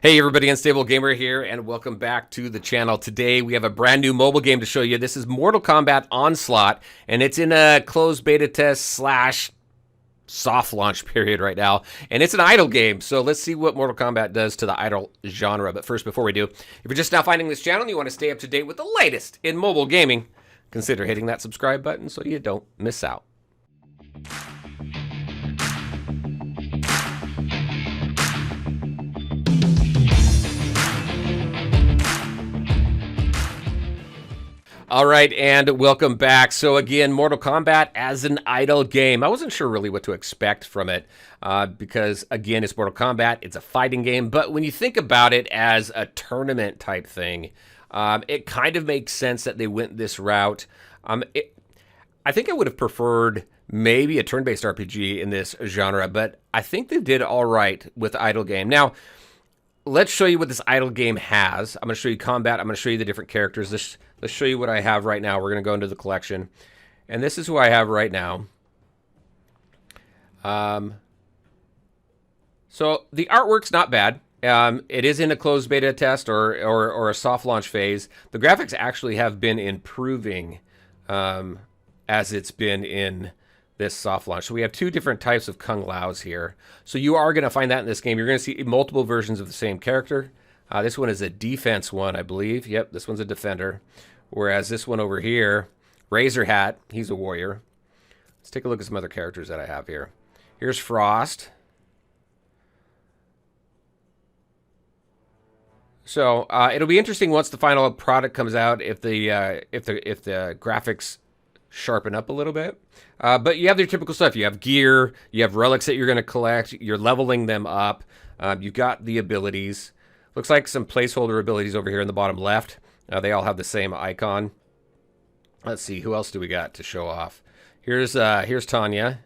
Hey everybody, Unstable Gamer here, and welcome back to the channel. Today we have a brand new mobile game to show you. This is Mortal Kombat Onslaught, and it's in a closed beta test slash soft launch period right now. And it's an idle game, so let's see what Mortal Kombat does to the idle genre. But first, before we do, if you're just now finding this channel and you want to stay up to date with the latest in mobile gaming, consider hitting that subscribe button so you don't miss out. All right, and welcome back. So again, Mortal Kombat as an idle game. I wasn't sure really what to expect from it because, again, it's Mortal Kombat. It's a fighting game. But when you think about it as a tournament type thing, it kind of makes sense that they went this route. I think I would have preferred maybe a turn-based RPG in this genre, but I think they did all right with idle game. Now, let's show you what this idle game has. I'm going to show you combat. I'm going to show you the different characters. Let's show you what I have right now. We're going to go into the collection. And this is who I have right now. So the artwork's not bad. It is in a closed beta test or a soft launch phase. The graphics actually have been improving as it's been in this soft launch. So we have two different types of Kung Laos here. So you are going to find that in this game. You're going to see multiple versions of the same character. This one is a defense one, I believe. Yep, this one's a defender. Whereas this one over here, Razor Hat, he's a warrior. Let's take a look at some other characters that I have here. Here's Frost. So it'll be interesting once the final product comes out if the graphics sharpen up a little bit. But you have your typical stuff. You have gear, you have relics that you're going to collect, you're leveling them up. You've got the abilities. Looks like some placeholder abilities over here in the bottom left. They all have the same icon. Let's see, who else do we got to show off? Here's Tanya.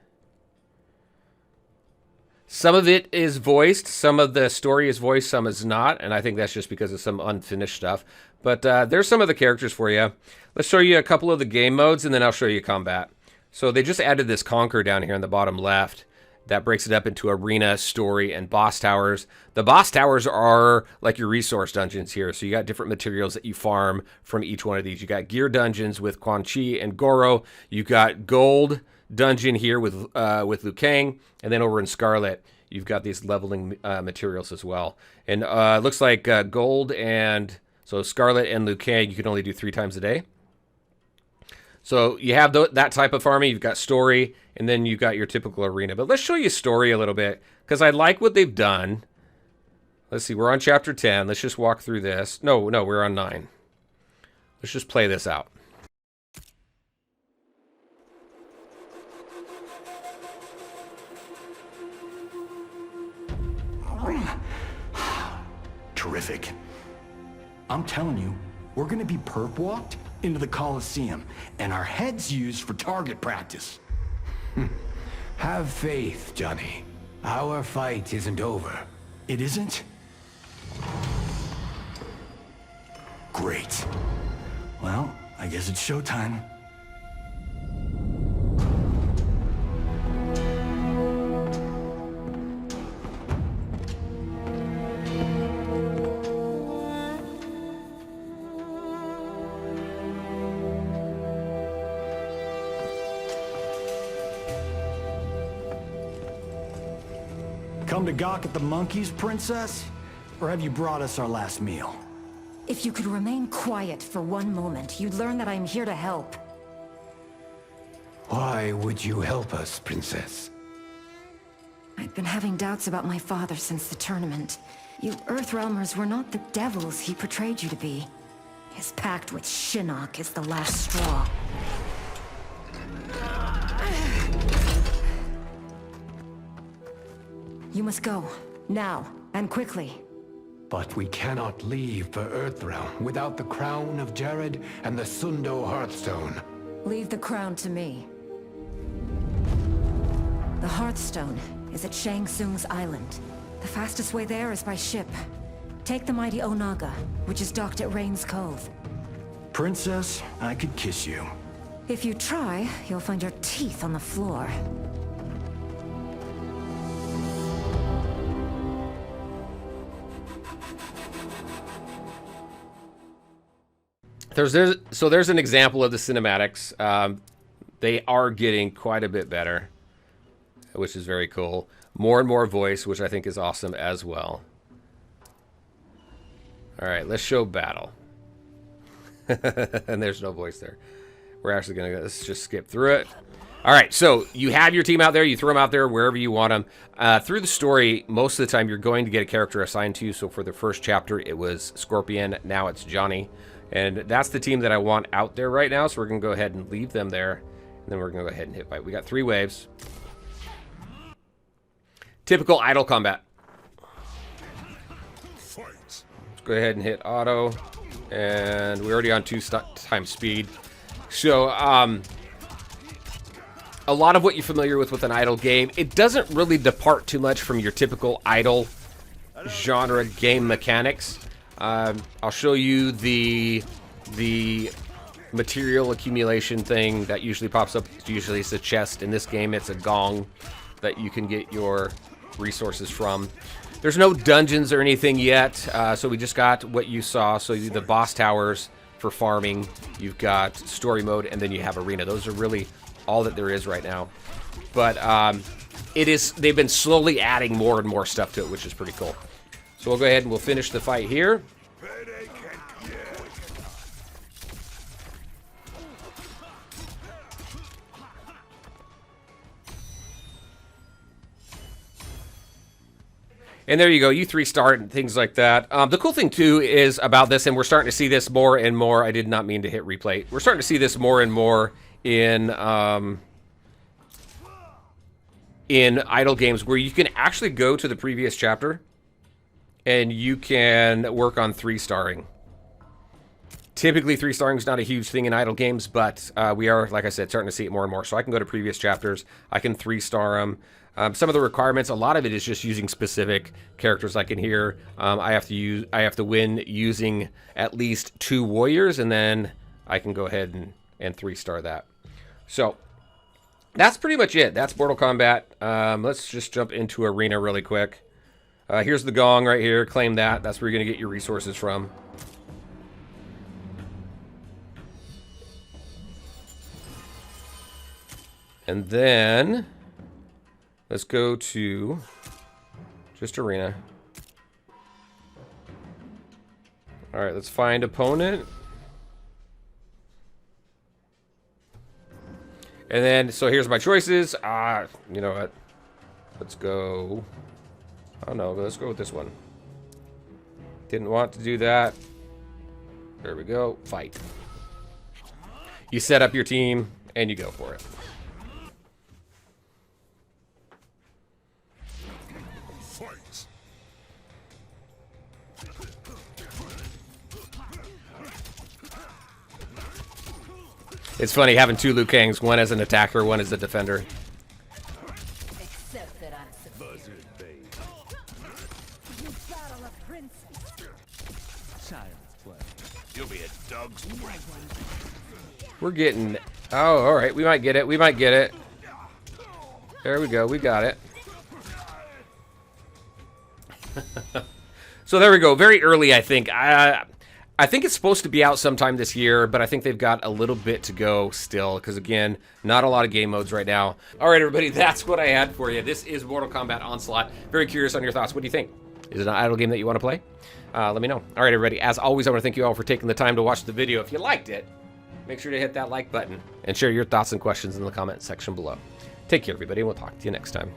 Some of it is voiced, some of the story is voiced, some is not, and I think that's just because of some unfinished stuff. But there's some of the characters for you. Let's show you a couple of the game modes, and then I'll show you combat. So they just added this Conquer down here in the bottom left. That breaks it up into arena, story, and boss towers. The boss towers are like your resource dungeons here. So you got different materials that you farm from each one of these. You got gear dungeons with Quan Chi and Goro. You got gold dungeon here with Liu Kang. And then over in Scarlet, you've got these leveling materials as well. And looks like gold and... So Scarlet and Liu Kang, you can only do 3 times a day. So you have that type of farming. You've got story, and then you've got your typical arena. But let's show you story a little bit, because I like what they've done. Let's see, we're on chapter 10. Let's just walk through this. No, we're on 9. Let's just play this out. Terrific. I'm telling you, we're gonna be perp walked into the Coliseum, and our heads used for target practice. Have faith, Johnny. Our fight isn't over. It isn't? Great. Well, I guess it's showtime. Come to gawk at the monkeys, Princess? Or have you brought us our last meal? If you could remain quiet for one moment, you'd learn that I'm here to help. Why would you help us, Princess? I've been having doubts about my father since the tournament. You Earthrealmers were not the devils he portrayed you to be. His pact with Shinnok is the last straw. You must go. Now. And quickly. But we cannot leave for Earthrealm without the crown of Jared and the Sundo Hearthstone. Leave the crown to me. The Hearthstone is at Shang Tsung's island. The fastest way there is by ship. Take the mighty Onaga, which is docked at Rain's Cove. Princess, I could kiss you. If you try, you'll find your teeth on the floor. There's an example of the cinematics. They are getting quite a bit better, which is very cool. More and more voice, which I think is awesome as well. All right, let's show battle. And there's no voice there. We're actually going to let's just skip through it. All right, so you have your team out there. You throw them out there wherever you want them. Through the story, most of the time you're going to get a character assigned to you. So for the first chapter, it was Scorpion. Now it's Johnny. And that's the team that I want out there right now. So we're going to go ahead and leave them there. And then we're going to go ahead and hit fight. We got 3 waves. Typical idle combat. Let's go ahead and hit auto. And we're already on 2 times speed. So, a lot of what you're familiar with an idle game, it doesn't really depart too much from your typical idle genre game mechanics. I'll show you the material accumulation thing that usually pops up. Usually it's a chest. In this game, it's a gong that you can get your resources from. There's no dungeons or anything yet, so we just got what you saw. So the boss towers for farming, you've got story mode, and then you have arena. Those are really all that there is right now. But they've been slowly adding more and more stuff to it, which is pretty cool. So we'll go ahead and we'll finish the fight here. And there you go, you 3-star and things like that. The cool thing, too, is about this, and we're starting to see this more and more. I did not mean to hit replay. We're starting to see this more and more in idle games where you can actually go to the previous chapter and you can work on 3-starring. Typically, 3-starring is not a huge thing in idle games, but we are, like I said, starting to see it more and more. So I can go to previous chapters. I can 3-star them. Some of the requirements, a lot of it is just using specific characters. Like in here, I have to win using at least 2 warriors, and then I can go ahead and 3-star that. So that's pretty much it. That's Mortal Kombat. Let's just jump into arena really quick. Here's the gong right here. Claim that. That's where you're gonna get your resources from. And then let's go to just arena. All right, let's find opponent. And then, so here's my choices. You know what? Let's go. Oh no, let's go with this one. Didn't want to do that. There we go. Fight. You set up your team and you go for it. It's funny having 2 Liu Kangs, one as an attacker, one as a defender. Except that I'm superior. You battle a princess. Child's play. You'll be a dog's We're getting... Oh, all right. We might get it. We might get it. There we go. We got it. So there we go. Very early, I think. I think it's supposed to be out sometime this year, but I think they've got a little bit to go still, because again, not a lot of game modes right now. All right, everybody, that's what I had for you. This is Mortal Kombat Onslaught. Very curious on your thoughts. What do you think? Is it an idle game that you want to play? Let me know. All right, everybody, as always, I want to thank you all for taking the time to watch the video. If you liked it, make sure to hit that like button and share your thoughts and questions in the comment section below. Take care, everybody, and we'll talk to you next time.